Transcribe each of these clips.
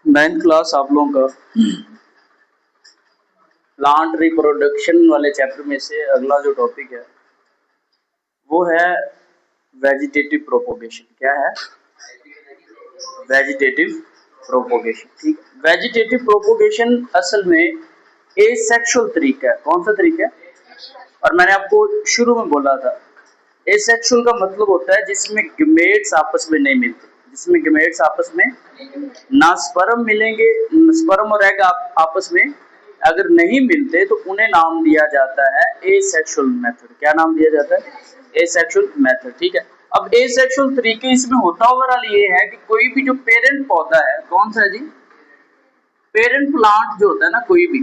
Ninth class आप लोगों का प्लांट रिप्रोडक्शन वाले चैप्टर में से अगला जो टॉपिक है वो है वेजिटेटिव प्रोपोगेशन। क्या है? Vegetative propagation. ठीक, वेजिटेटिव प्रोपोगेशन असल में एसेक्सुअल तरीका है। कौन सा तरीका है? और मैंने आपको शुरू में बोला था एसेक्सुअल का मतलब होता है जिसमें गमेट्स आपस में नहीं मिलते, जिसमें गमेट्स आपस में ना स्पर्म मिलेंगे, स्पर्म और एग आपस में अगर नहीं मिलते तो उन्हें नाम दिया जाता है एसेक्सुअल मेथड। क्या नाम दिया जाता है? Asexual method. ठीक है, अब एसेक्सुअल तरीके इसमें होता ओवरऑल ये है कि कोई भी जो पेरेंट पौधा है, कौन सा है जी? पेरेंट प्लांट जो होता है ना, कोई भी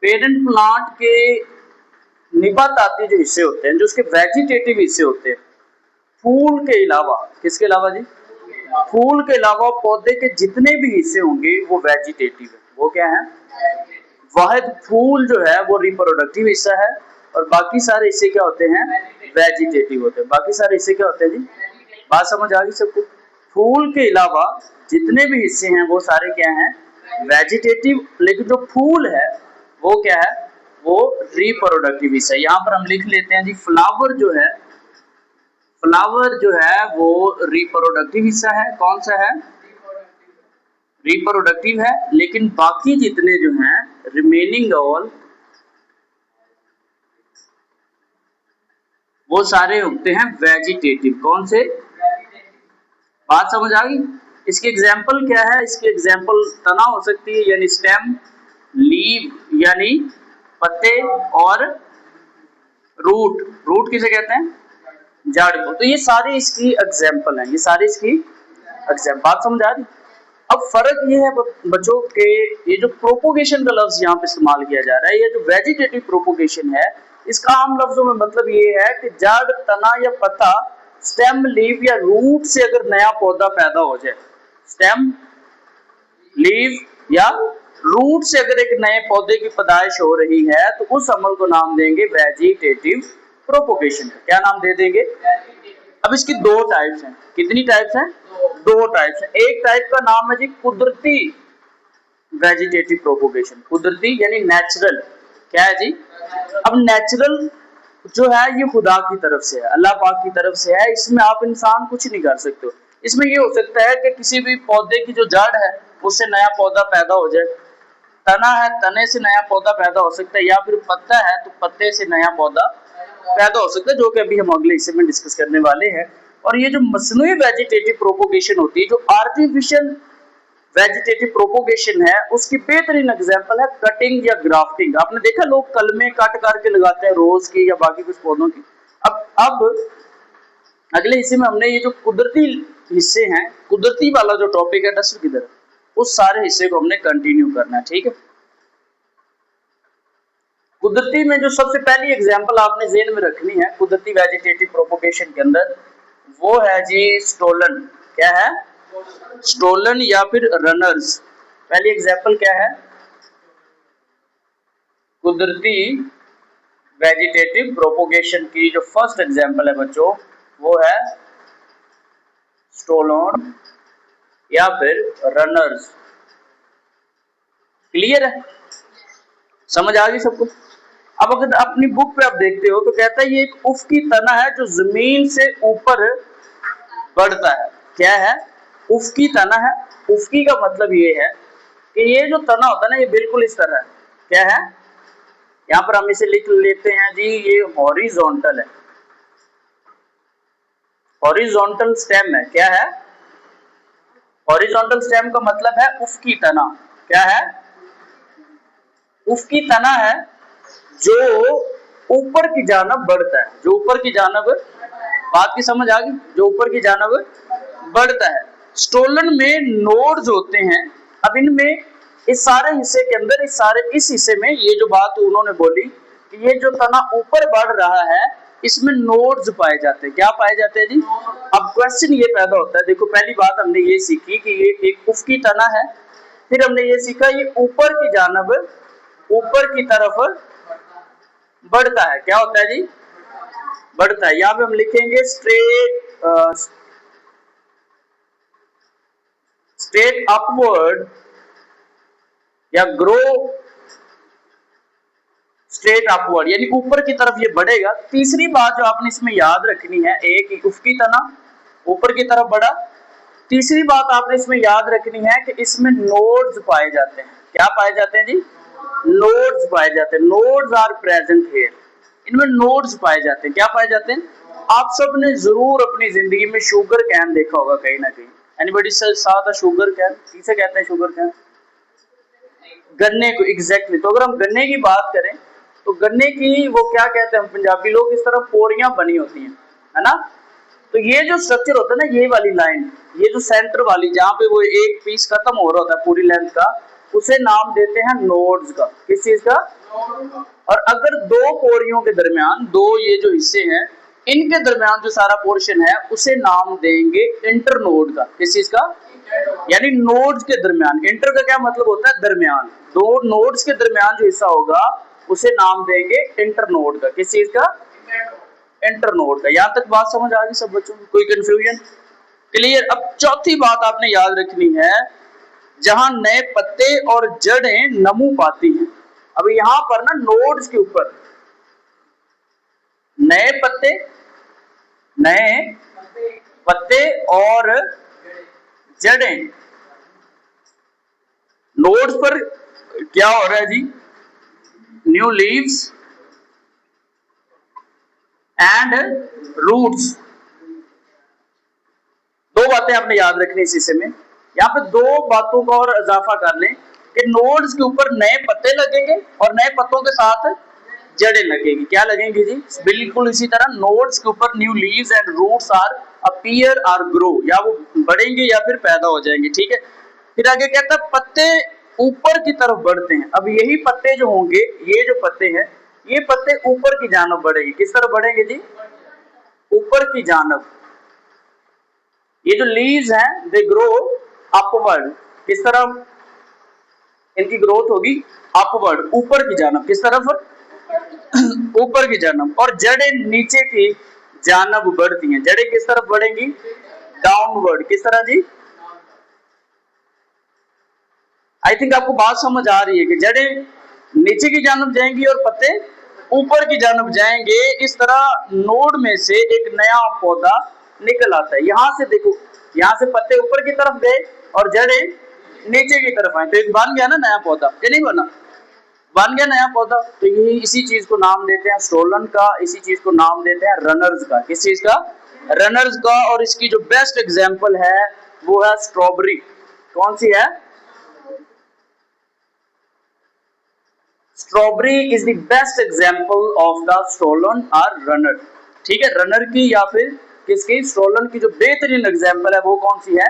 पेरेंट प्लांट के निबाताती जो हिस्से होते हैं, जो उसके वेजिटेटिव हिस्से होते हैं, फूल के अलावा, किसके अलावा जी? फूल के अलावा पौधे के जितने भी हिस्से होंगे वो वेजिटेटिव है। वो क्या है? वाहिद फूल जो है वो रिप्रोडक्टिव हिस्सा है और बाकी सारे हिस्से क्या होते हैं? वेजिटेटिव होते हैं। बाकी सारे हिस्से क्या होते हैं जी? बात समझ आ गई सबको? फूल के अलावा जितने भी हिस्से हैं वो सारे क्या हैं? वेजिटेटिव। लेकिन जो फूल है वो क्या है? वो रिप्रोडक्टिव हिस्सा है। यहाँ पर हम लिख लेते हैं जी, फ्लावर जो है, फ्लावर जो है वो रिप्रोडक्टिव हिस्सा है। कौन सा है? रिप्रोडक्टिव है। लेकिन बाकी जितने जो हैं, रिमेनिंग ऑल, वो सारे होते हैं वेजिटेटिव। कौन से? बात समझ आ गई? इसकी एग्जाम्पल क्या है? इसकी एग्जाम्पल तना हो सकती है यानी स्टेम, लीव यानी पत्ते, और रूट, रूट किसे कहते हैं? जड़ को। तो ये सारी इसकी एग्जाम्पल है, ये सारी इसकी एग्जाम्पल। बात समझ आ रही? अब फर्क ये है बच्चों के, ये जो प्रोपोगेशन का लफ्ज यहाँ पे इस्तेमाल किया जा रहा है, ये जो वेजिटेटिव प्रोपोगेशन है, इसका आम लफ्जों में मतलब ये है कि जड़, तना या पत्ता, स्टेम, लीव या रूट से अगर नया पौधा पैदा हो जाए, स्टेम, लीव या रूट से अगर एक नए पौधे की पैदाइश हो रही है तो उस अमल को नाम देंगे वेजिटेटिव प्रोपोगेशन। क्या नाम दे देंगे? अब इसकी दो टाइप्स हैं। कितनी टाइप्स हैं? दो टाइप्स हैं। एक टाइप का नाम है जी कुदरती वेजिटेटिव प्रोपोगेशन। कुदरती यानी नेचुरल। क्या है जी? अब नेचुरल जो है ये खुदा की तरफ से है, अल्लाह पाक की तरफ से है, इसमें आप इंसान कुछ नहीं कर सकते हो। इसमें ये हो सकता है कि किसी भी पौधे की जो जड़ है उससे नया पौधा पैदा हो जाए, तना है, तने से नया पौधा पैदा हो सकता है, या फिर पत्ता है तो पत्ते से नया पौधा पैदा हो सकता है, जो कि अभी हम अगले हिस्से में डिस्कस करने वाले हैं। और ये जो मसनूई वेजिटेटिव प्रोपोगेशन होती है, जो आर्टिफिशियल वेजिटेटिव प्रोपोगेशन है, उसकी बेहतरीन एग्जांपल है कटिंग या ग्राफ्टिंग। आपने देखा लोग कलमें काट करके लगाते हैं रोज की या बाकी कुछ पौधों की। अब अगले हिस्से में हमने ये जो कुदरती हिस्से हैं, कुदरती वाला जो टॉपिक है डस्टर की तरह, उस सारे हिस्से को हमने कंटिन्यू करना है। ठीक है, कुदरती में जो सबसे पहली एग्जांपल आपने जेहन में रखनी है कुदरती वेजिटेटिव प्रोपोगेशन के अंदर, वो है जी स्टोलन। क्या है? स्टोलन या फिर रनर्स। पहली एग्जांपल क्या है? कुदरती वेजिटेटिव प्रोपोगेशन की जो फर्स्ट एग्जांपल है बच्चों, वो है स्टोलन या फिर रनर्स। क्लियर है? समझ आ गई सबको? अब अगर अपनी बुक पे आप देखते हो तो कहता है ये एक उफकी तना है जो जमीन से ऊपर बढ़ता है। क्या है? उफकी तना है। उफकी का मतलब ये है कि ये जो तना होता है ना, ये बिल्कुल इस तरह है। क्या है? यहाँ पर हम इसे लिख लेते हैं जी, ये हॉरिजॉन्टल है, हॉरिजॉन्टल स्टेम है। क्या है? हॉरिजॉन्टल स्टेम का मतलब है उफकी तना। क्या है? उफकी तना है जो ऊपर की जानब बढ़ता है, जो ऊपर की जानब, बात की समझ आ गई? जो ऊपर की जानब बढ़ता है। स्टोलन में नोड्स होते हैं। अब इनमें इस सारे हिस्से के अंदर, इस हिस्से में ये जो बात उन्होंने बोली कि ये जो तना ऊपर बढ़ रहा है, इसमें नोड्स पाए जाते हैं। क्या पाए जाते हैं जी? अब क्वेश्चन ये पैदा होता है, देखो पहली बात हमने ये सीखी कि ये एक उफकी तना है, फिर हमने ये सीखा ये ऊपर की जानब, ऊपर की तरफ बढ़ता है। क्या होता है जी? बढ़ता है। यहाँ पे हम लिखेंगे स्ट्रेट अपवर्ड या ग्रो स्ट्रेट अपवर्ड यानी ऊपर की तरफ ये बढ़ेगा। तीसरी बात जो आपने इसमें याद रखनी है, एक उसकी तना ऊपर की तरफ बढ़ा। तीसरी बात आपने इसमें याद रखनी है कि इसमें नोड्स पाए जाते हैं। क्या पाए जाते हैं जी? नोड्स पाए जाते हैं। Nodes are present here. इनमें नोड्स पाए जाते हैं। क्या पाए जाते हैं? आप सब ने जरूर अपनी जिंदगी में शुगर कैन देखा होगा कहीं ना कहीं। Anybody saw the sugar cane? किसे कहते हैं शुगर कैन? गन्ने को, एग्जैक्टली। तो अगर हम गन्ने की बात करें तो गन्ने की वो क्या कहते हैं हम पंजाबी लोग, इस तरह पोरियां बनी होती हैं, है ना। तो ये जो स्ट्रक्चर होता है ना, ये वाली लाइन, ये जो सेंटर वाली जहां पे वो एक पीस खत्म हो रहा होता है पूरी लेंथ का, उसे नाम देते हैं नोड्स का। किस चीज का? और अगर दो पोरियों के दरमियान, दो ये जो हिस्से हैं इनके दरमियान जो सारा पोर्शन है उसे नाम देंगे इंटरनोड का। किस चीज का? यानी नोड्स के दरमियान। इंटर का क्या मतलब होता है? दरमियान। दो नोड्स के दरमियान जो हिस्सा होगा उसे नाम देंगे इंटरनोड का। किस चीज का? इंटरनोड का। यहां तक बात समझ आ गई सब बच्चों? कोई कंफ्यूजन? क्लियर। अब चौथी बात आपने याद रखनी है, जहां नए पत्ते और जड़ें नमू पाती हैं। अब यहां पर ना नोड्स के ऊपर नए पत्ते और जड़ें, नोड्स पर क्या हो रहा है जी? New leaves and roots. दो बातें आपने याद रखनी इस हिस्से में। यहां पे दो बातों का और इजाफा कर लें कि नोड्स के ऊपर नए पत्ते लगेंगे और नए पत्तों के साथ जड़ें लगेंगी। क्या लगेंगी जी? बिल्कुल इसी तरह नोड्स के ऊपर new leaves and roots are appear or grow, या वो बढ़ेंगे या फिर पैदा हो जाएंगे। ठीक है। फिर आगे कहता है पत्ते ऊपर की तरफ बढ़ते हैं। अब यही पत्ते जो होंगे, ये जो पत्ते हैं, ये पत्ते ऊपर की जानब बढ़ेंगे। किस तरफ बढ़ेंगे जी? ऊपर की जानब। ये जो लीव्स हैं दे ग्रो अपवर्ड। किस तरफ इनकी ग्रोथ होगी? अपवर्ड, ऊपर की जानब। किस तरफ? ऊपर की जानब। और जड़ें नीचे की जानब बढ़ती हैं। जड़ें किस तरफ बढ़ेंगी? डाउनवर्ड। किस तरह जी? आई थिंक आपको बात समझ आ रही है कि जड़ें नीचे की जानब जाएंगी और पत्ते ऊपर की जानब जाएंगे। इस तरह नोड में से एक नया पौधा निकल आता है। यहां से देखो, यहां से पत्ते ऊपर की तरफ गए और जड़ें नीचे की तरफ आए, तो एक बन गया ना नया पौधा। क्या नहीं बना? बन गया नया पौधा। तो यही इसी चीज को नाम देते हैं स्टोलन का, इसी चीज को नाम देते हैं रनर्स का। किस चीज का? रनर्स का। और इसकी जो बेस्ट एग्जांपल है वो है स्ट्रॉबेरी। कौन सी है? Strawberry is the best example of the stolon और रनर। ठीक है। रनर की या फिर किसकी? स्टोलन की जो बेहतरीन एग्जांपल है वो कौन सी है?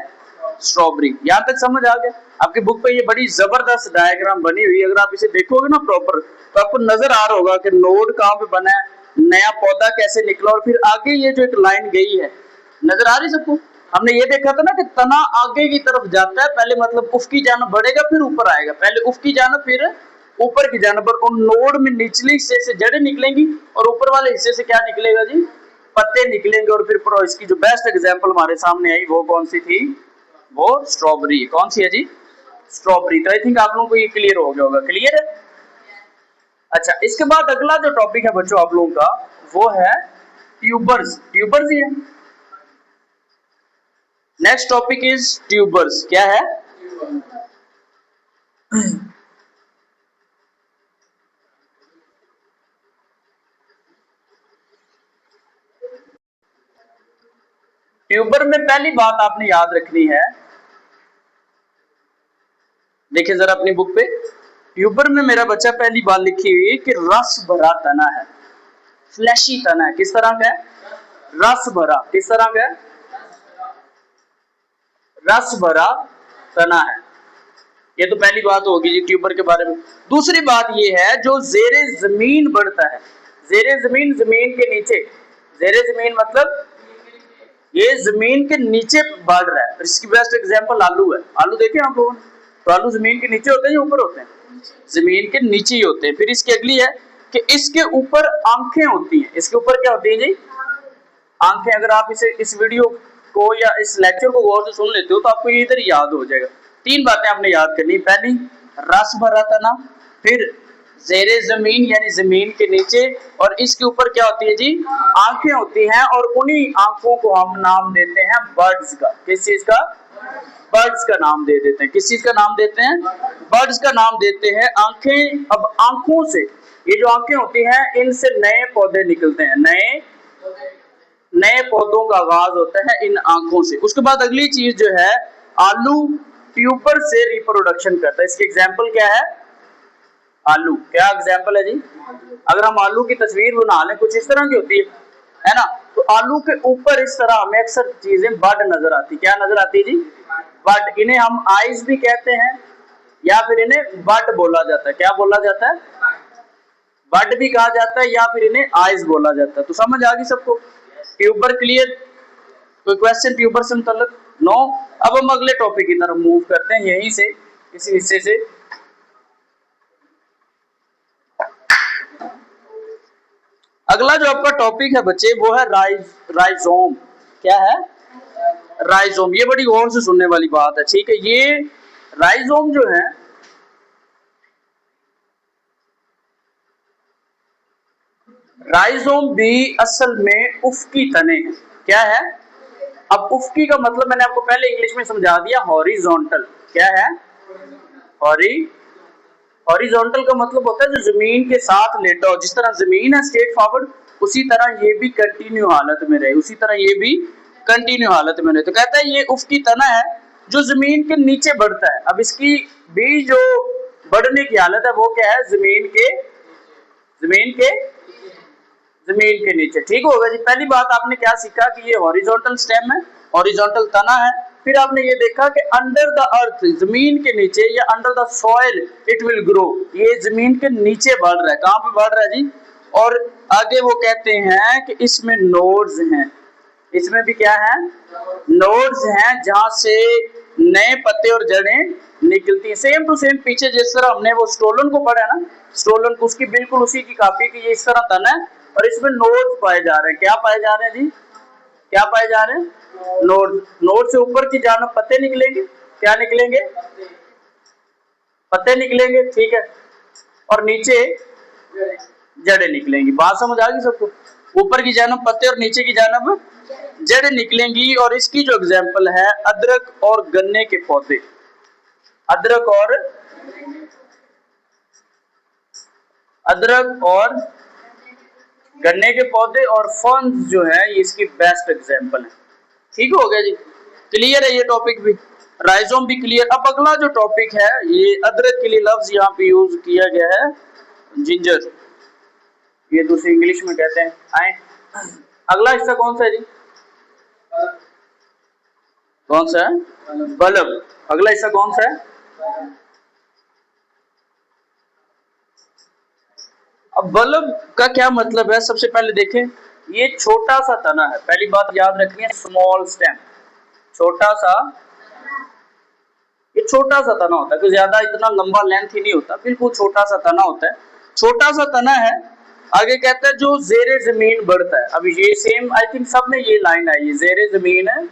स्ट्रॉबेरी। यहां तक समझ आ गया? आपकी बुक पे ये बड़ी जबरदस्त डायग्राम बनी हुई है। अगर आप इसे देखोगे ना प्रॉपर, तो आपको नजर आ रहा होगा कि नोड कहां पे बना है, नया पौधा कैसे निकला, और फिर आगे ये जो एक लाइन गई है, नजर आ रही सबको? हमने ये देखा था ना कि तना आगे की तरफ जाता है, पहले मतलब उफ की जानब बढ़ेगा फिर ऊपर आएगा, पहले उफ की जानब फिर ऊपर की जानब। और उन नोड में निचले हिस्से से जड़ें निकलेंगी और ऊपर वाले हिस्से से क्या निकलेगा जी? पत्ते निकलेंगे। और फिर इसकी जो बेस्ट एग्जांपल हमारे सामने आई वो कौन सी थी? वो स्ट्रॉबेरी। कौन सी है जी? स्ट्रॉबेरी। तो आई थिंक आप लोगों को ये क्लियर हो गया होगा। क्लियर है? अच्छा, इसके बाद अगला जो टॉपिक है बच्चों आप लोगों का वो है ट्यूबर्स। ट्यूबर्स ही है। Next topic is tubers. क्या है? ट्यूबर में पहली बात आपने याद रखनी है, देखिए जरा अपनी बुक पे, ट्यूबर में मेरा बच्चा पहली बात लिखी हुई है कि रस भरा तना है, फ्लैशी तना है। किस तरह का है? रस भरा। किस तरह का है? रस भरा तना है। ये तो पहली बात होगी जी ट्यूबर के बारे में। दूसरी बात ये है जो जेरे जमीन बढ़ता है। जेरे जमीन, जमीन के नीचे। जेरे जमीन मतलब ये जमीन के नीचे बढ़ रहा है। इसकी बेस्ट एग्जांपल आलू है। आलू देखे आप लोगों ने? तो आलू जमीन के नीचे होते हैं या ऊपर होते हैं? जमीन के नीचे ही होते हैं। फिर इसकी अगली है कि इसके ऊपर आंखें होती हैं। इसके ऊपर क्या होती है जी? आंखें। अगर आप इस वीडियो को या इस लेक्चर को गौर से सुन लेते हो तो आपको ये इधर याद हो जाएगा। तीन बातें आपने याद करनी। पहली, रस भरा तना, फिर ज़ेरे जमीन यानी जमीन के नीचे, और इसके ऊपर क्या होती है जी, आंखें होती हैं, और उन्हीं आंखों को हम नाम देते हैं बर्ड्स का। किस चीज का? बर्ड्स का नाम दे देते हैं। किस चीज का नाम देते हैं? बर्ड्स का नाम देते हैं। आंखें, अब आंखों से, ये जो आंखें होती हैं इनसे नए पौधे निकलते हैं, नए पौधों का आगाज होता है इन आंखों से। उसके बाद अगली चीज जो है, आलू ट्यूबर से रिप्रोडक्शन करता है। इसकी एग्जाम्पल क्या है? आलू। क्या एग्जाम्पल है जी? अगर हम आलू की तस्वीर बना लें, कुछ इस तरह की होती है ना, तो आलू के ऊपर इस तरह हमें अक्सर चीजें बड नजर आती। क्या नजर आती है जी? बड। इन्हें हम आइज भी कहते हैं, या फिर इन्हें बड बोला जाता है। क्या बोला जाता है? बड भी कहा जाता है, या फिर इन्हें आइज बोला जाता है। तो समझ आ गई सबको? Tuber clear? कोई क्वेश्चन ट्यूबर से मतलब? नो। अब हम अगले टॉपिक की तरफ मूव करते हैं, यहीं से, इसी हिस्से से। अगला जो आपका टॉपिक है बच्चे, वो है राइजोम। क्या है? राइजोम। ये बड़ी गौर से सुनने वाली बात है, ठीक है। ये राइजोम जो है, राइजोम भी असल में उफकी तने हैं। क्या है? अब उफकी का मतलब मैंने आपको पहले इंग्लिश में समझा दिया, हॉरिजॉन्टल। क्या है? हॉरिजॉन्टल का मतलब होता है जो जमीन के साथ लेटा हो। जिस तरह जमीन है स्ट्रेट फॉरवर्ड, उसी तरह ये भी कंटिन्यू हालत में रहे, उसी तरह ये भी कंटिन्यू हालत में रहे। तो कहता है ये उफकी तना है जो जमीन के नीचे बढ़ता है। अब इसकी भी जो बढ़ने की हालत है वो क्या है? जमीन के नीचे। ठीक होगा जी। पहली बात आपने क्या सीखा कि ये हॉरिजॉन्टल स्टेम है, हॉरिजॉन्टल तना है। फिर आपने ये देखा कि अंडर द अर्थ, जमीन के नीचे, या under the soil it will grow, ये जमीन के नीचे बढ़ रहा है। कहां पे बढ़ रहा है जी? और आगे वो कहते हैं कि इसमें नोड्स हैं। इसमें भी क्या है? नोड्स हैं, जहां से नए पत्ते और जड़ें निकलती हैं। सेम टू सेम पीछे जिस तरह हमने वो स्टोलन को पढ़ा है ना, स्टोलन को, उसकी बिल्कुल उसी की कॉपी की ये इस तरह तना है, और इसमें नोड्स पाए जा रहे हैं। क्या पाए जा रहे हैं जी? क्या पाए जा रहे हैं? नोड। नोड से ऊपर की जानब पत्ते निकलेंगे। क्या निकलेंगे? पत्ते निकलेंगे, ठीक है। और नीचे जड़ें निकलेंगी। बात समझ आ गई सबको? ऊपर की जानब पत्ते और नीचे की जानब जड़ें निकलेंगी। और इसकी जो एग्जाम्पल है, अदरक और गन्ने के पौधे। अदरक और गन्ने के पौधे और फर्न्स जो है, ये इसकी बेस्ट एग्जाम्पल है। ठीक हो गया जी? क्लियर है ये टॉपिक भी? राइजोम भी क्लियर। अब अगला जो टॉपिक है, ये अदरक के लिए लफ्ज यहाँ पे यूज किया गया है जिंजर, ये दूसरी इंग्लिश में कहते हैं। आए, अगला हिस्सा कौन सा है जी? कौन सा है? बल्ब। अगला हिस्सा कौन सा है? अब बल्ब का क्या मतलब है? सबसे पहले देखें, ये छोटा सा तना है। पहली बात याद रखनी है, स्मॉल स्टेम, छोटा सा, ये छोटा सा तना होता है, कि ज्यादा इतना लंबा लेंथ ही नहीं होता, बिल्कुल छोटा सा तना होता है। छोटा सा तना है। आगे कहता है जो जेरे जमीन बढ़ता है। अब ये सेम आई थिंक सब में ये लाइन आई है, जेरे जमीन है।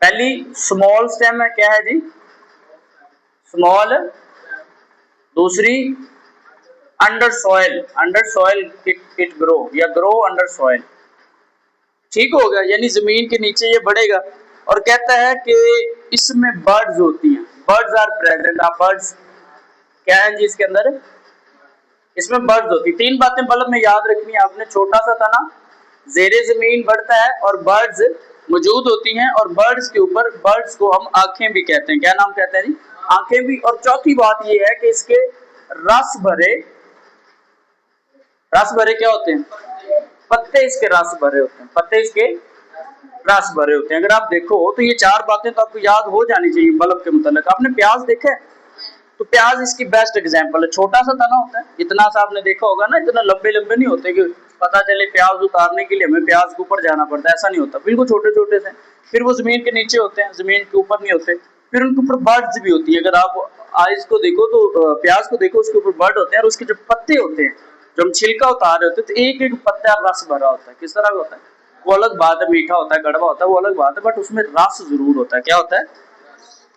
पहली स्मॉल स्टेम है, क्या है जी? स्मॉल। दूसरी अंडर सॉइल इट ग्रो, या ग्रो अंडर सॉइल। ठीक हो गया, यानी जमीन के नीचे ये बढ़ेगा। और कहता है कि इसमें बर्ड्स होती हैं, बर्ड्स आर प्रेजेंट। आप बर्ड्स क्या है जी इसके अंदर? इसमें बर्ड्स होती है। तीन बातें बल्ब में याद रखनी है आपने, छोटा सा तना, जेरे जमीन बढ़ता है, और बर्ड्स मौजूद होती हैं। और बर्ड्स के ऊपर, बर्ड्स को हम आंखें भी कहते हैं। क्या नाम कहते हैं जी? आंखें भी। और चौथी बात ये है कि इसके रस भरे क्या होते हैं? पत्ते इसके रस भरे होते हैं। पत्ते इसके रस भरे होते हैं। अगर आप देखो तो ये चार बातें तो आपको याद हो जानी चाहिए बल्ब के मुतालिक। आपने प्याज देखा है? तो प्याज इसकी बेस्ट एग्जांपल है। छोटा सा तना होता है, इतना सा आपने देखा होगा ना, इतना लंबे लंबे नहीं होते कि पता चले प्याज उतारने के लिए हमें प्याज के ऊपर जाना पड़ता है, ऐसा नहीं होता, बिल्कुल छोटे छोटे से। फिर वो जमीन के नीचे होते हैं, जमीन के ऊपर नहीं होते। फिर उनके ऊपर बर्ड्स भी होती है। अगर आप आइज को देखो तो प्याज को देखो, उसके ऊपर बर्ड होते हैं, और उसके जो पत्ते होते हैं, जो हम छिलका उतार रहे होते हैं, तो एक एक पत्ता रस भरा होता है। किस तरह का होता है? वो अलग बात है, मीठा होता है, कड़वा होता है, वो अलग बात है, बट उसमें रस जरूर होता है। क्या होता है?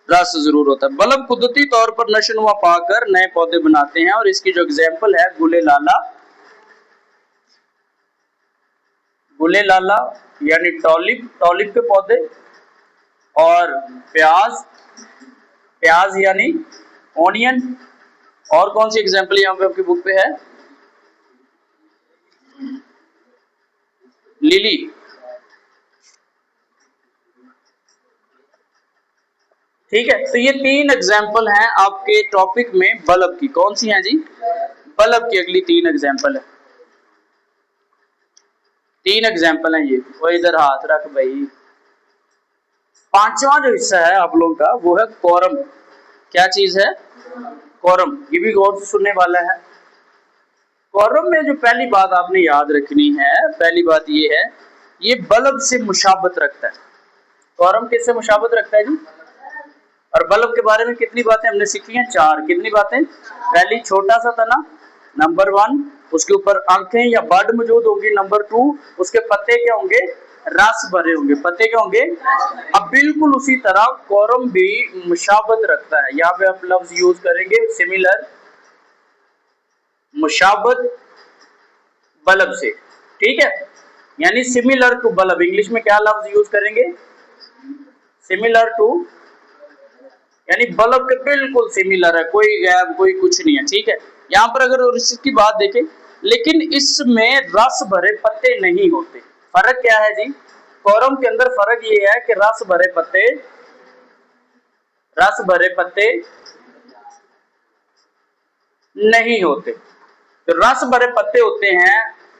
रस जरूर होता है। बल्ब कुदरती तौर पर नशोनुमा पाकर नए पौधे बनाते हैं, और इसकी जो एग्जाम्पल है गुले लाला, गुले लाला यानी टॉलिप, टॉलिप के पौधे, और प्याज, प्याज यानी ऑनियन। और कौन सी एग्जाम्पल यहाँ पे आपकी बुक पे है? लिली। ठीक है, तो ये 3 एग्जाम्पल हैं आपके टॉपिक में बल्ब की। कौन सी हैं जी? बल्ब की अगली 3 एग्जाम्पल है। 3 एग्जाम्पल हैं ये। वो इधर हाथ रख भाई। पांचवा जो हिस्सा है आप लोगों का वो है कोरम। क्या चीज है? कोरम। ये भी गौर से सुनने वाला है। कोरम में जो पहली बात आपने याद रखनी है, पहली बात ये है, ये बल्ब से मुशाबत रखता है। कोरम किससे मुशाबत रखता है जी? और बल्ब के बारे में कितनी बातें हमने सीखी हैं? 4। कितनी बातें? पहली, छोटा सा तना, नंबर 1, उसके ऊपर आंखें या बड मौजूद होंगी, नंबर 2, उसके पत्ते क्या होंगे? रस भरे होंगे। पत्ते क्या होंगे? अब बिल्कुल उसी तरह कोरम भी मुशाबत रखता है। यहाँ पे आप लफ्ज यूज करेंगे सिमिलर, मुशाबत बल्ब से। ठीक है, यानी सिमिलर टू बल्ब। इंग्लिश में क्या लफ्ज यूज करेंगे? सिमिलर टू, यानी बल्ब के बिल्कुल सिमिलर है, कोई गैप, कोई कुछ नहीं है। ठीक है, यहाँ पर अगर इसकी बात देखें, लेकिन इसमें रस भरे पत्ते नहीं होते। फर्क क्या है जी? कोरम के अंदर फर्क ये है कि रस भरे पत्ते, रस भरे पत्ते नहीं होते। तो रस भरे पत्ते होते हैं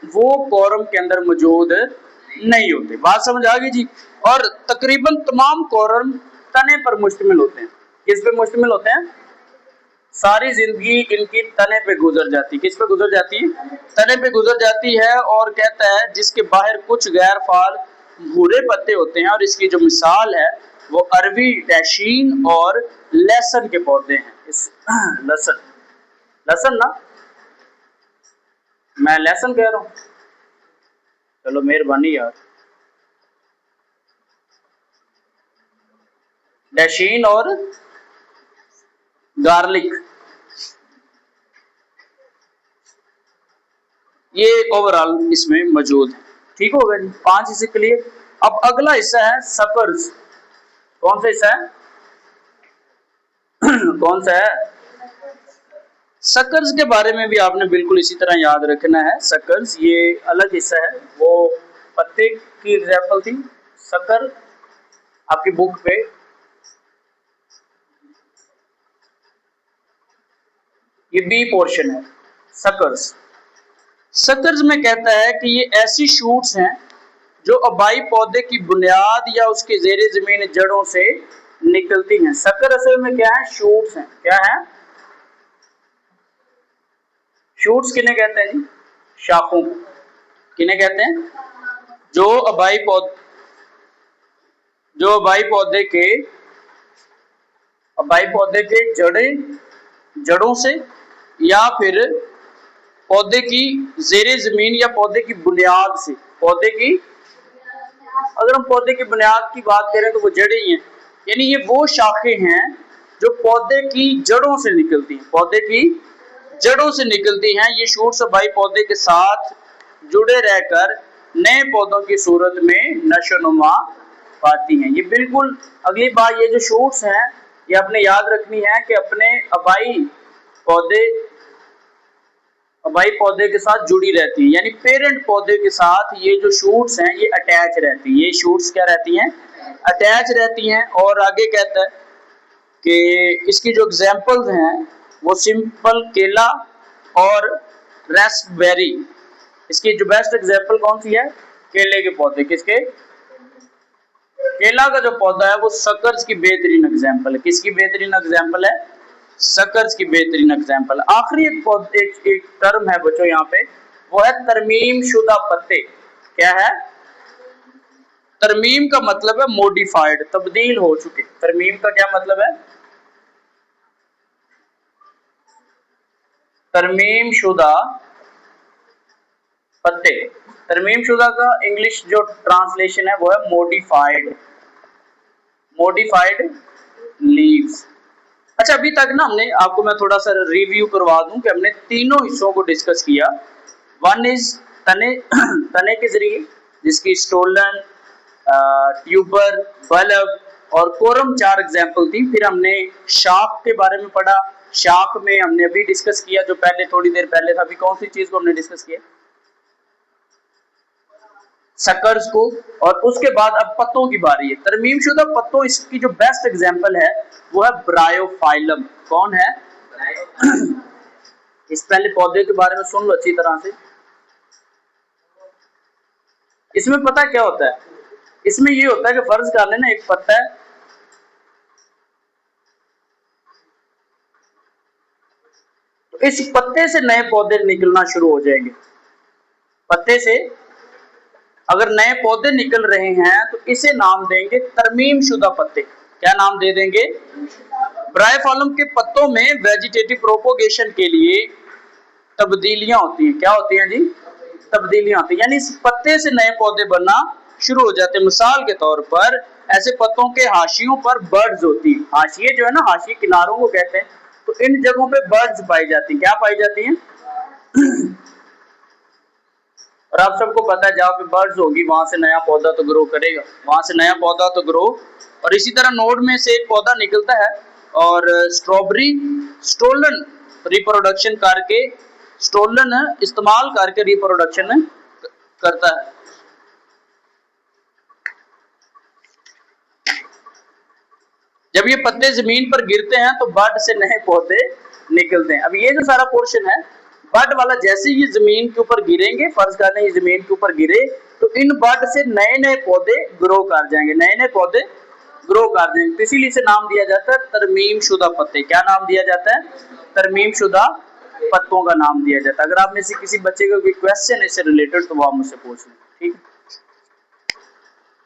वो कोरम के अंदर मौजूद नहीं होते। बात समझ आ गई जी? और तकरीबन तमाम कोरम तने पर मुश्तमिल होते हैं। किस पे मुश्तमिल होते हैं? सारी जिंदगी इनकी तने पे गुजर जाती है। किस पे गुजर जाती है? तने पे गुजर जाती है। और कहता है जिसके बाहर कुछ गैर फाल भूरे पत्ते होते हैं, और इसकी जो मिसाल है वो अरवी, डैशीन और लहसन के पौधे हैं। इस लहसन, लहसन ना, मैं लहसन कह रहा हूँ, चलो मेहरबानी यार। डैशीन और गार्लिक, ये ओवरऑल इसमें मौजूद है। ठीक हो गया जी? 5 हिस्से क्लियर। अब अगला हिस्सा है सकर्स। कौन सा हिस्सा है? कौन सा है? सकर्स के बारे में भी आपने बिल्कुल इसी तरह याद रखना है। सकर्स ये अलग हिस्सा है। वो पत्ते की एग्जाम्पल थी सकर आपकी बुक पे। ये बी पोर्शन है सकर्स। सकर्स में कहता है कि ये ऐसी शूट्स हैं जो अबाई पौधे की बुनियाद या उसके जेरे जमीन जड़ों से निकलती हैं। सकर असल में क्या है? शूट्स हैं। क्या है? शूट्स किन्हें कहते हैं जी? शाखों। किन्हें कहते हैं? जो अबाई पौधे, जो अबाई पौधे के, अबाई पौधे के जड़ों से, या फिर पौधे की जेरे जमीन या पौधे की बुनियाद से। पौधे की, अगर हम पौधे की बुनियाद की बात करें तो वो जड़ें ही हैं। यानी ये वो शाखें हैं जो पौधे की जड़ों से निकलती हैं। पौधे की जड़ों से निकलती हैं। ये शूट्स अबाई पौधे के साथ जुड़े रहकर नए पौधों की सूरत में नशोनुमा पाती हैं। ये बिल्कुल अगली बात, ये जो शूट्स हैं ये आपने याद रखनी है कि अपने पौधे अबाई पौधे के साथ जुड़ी रहती है। यानी पेरेंट पौधे के साथ ये जो शूट्स हैं ये अटैच रहती है। ये शूट्स क्या रहती हैं? अटैच रहती हैं। और आगे कहता है कि इसकी जो एग्जाम्पल्स हैं वो सिंपल केला और रास्पबेरी। इसकी जो बेस्ट एग्जाम्पल कौन सी है? केले के पौधे। किसके? केला का जो पौधा है वो सकर्स की बेहतरीन एग्जाम्पल है। किसकी बेहतरीन एग्जाम्पल है? सकर्स की बेहतरीन एग्जाम्पल। आखिरी एक टर्म है बच्चों यहाँ पे, वो है तरमीम शुदा पत्ते। क्या है? तरमीम का मतलब है मॉडिफाइड, तब्दील हो चुके। तरमीम का क्या मतलब है? तरमीम शुदा पत्ते। तरमीमशुदा का इंग्लिश जो ट्रांसलेशन है वो है मॉडिफाइड लीव्स। अच्छा, अभी तक ना हमने, आपको मैं थोड़ा सा रिव्यू करवा दूं कि हमने तीनों हिस्सों को डिस्कस किया। वन इज तने तने के जरिए, जिसकी स्टोलन, ट्यूबर, बल्ब और कोरम 4 एग्जाम्पल थी। फिर हमने शाख के बारे में पढ़ा। शाख में हमने अभी डिस्कस किया, जो पहले थोड़ी देर पहले था। अभी कौन सी चीज को हमने डिस्कस किया? सकर्स को। और उसके बाद अब पत्तों की बारी है। तरमीमशुदा पत्तों, इसकी जो बेस्ट एग्जाम्पल है वो है ब्रायोफाइलम। कौन है? इस पहले पौधे के बारे में सुन लो अच्छी तरह से। इसमें पता क्या होता है? इसमें ये होता है कि फर्ज कर लेना एक पत्ता है, तो इस पत्ते से नए पौधे निकलना शुरू हो जाएंगे। पत्ते से अगर नए पौधे निकल रहे हैं तो इसे नाम देंगे तरमीमशुदा पत्ते। क्या नाम दे देंगे? ब्रायोफाइलम के पत्तों में वेजिटेटिव प्रोपोगेशन के लिए तब्दीलियां होती हैं। क्या होती हैं जी? तब्दीलियां होती हैं, यानी इस पत्ते से नए पौधे बनना शुरू हो जाते हैं। मिसाल के तौर पर ऐसे पत्तों के हाशियों पर बर्ड्स होती हैं। हाशिए जो है ना, हाशिए किनारों को कहते हैं। तो इन जगहों पे बर्ड्स पाई जाती हैं। क्या पाई जाती हैं? और आप सबको पता है, जहाँ पे बर्ड्स होगी वहां से नया पौधा तो ग्रो करेगा, वहां से नया पौधा तो ग्रो। और इसी तरह नोड में से एक पौधा निकलता है और स्ट्रॉबेरी स्टोलन रिप्रोडक्शन करके, स्टोलन इस्तेमाल करके रिप्रोडक्शन करता है। जब ये पत्ते जमीन पर गिरते हैं तो बड से नए पौधे निकलते हैं। अब ये जो सारा पोर्शन है बड वाला, जैसे ये जमीन के ऊपर गिरेंगे, फर्ज कर लें ये जमीन के ऊपर गिरे, तो इन बड से नए नए पौधे ग्रो कर जाएंगे, नए नए पौधे ग्रो कर देंगे। तो इसीलिए इसे नाम दिया जाता है तरमीमशुदा पत्ते। क्या नाम दिया जाता है? तरमीमशुदा पत्तों का नाम दिया जाता है। अगर आप में से किसी बच्चे का कोई क्वेश्चन इससे रिलेटेड तो वो आप मुझसे पूछ लें, ठीक है।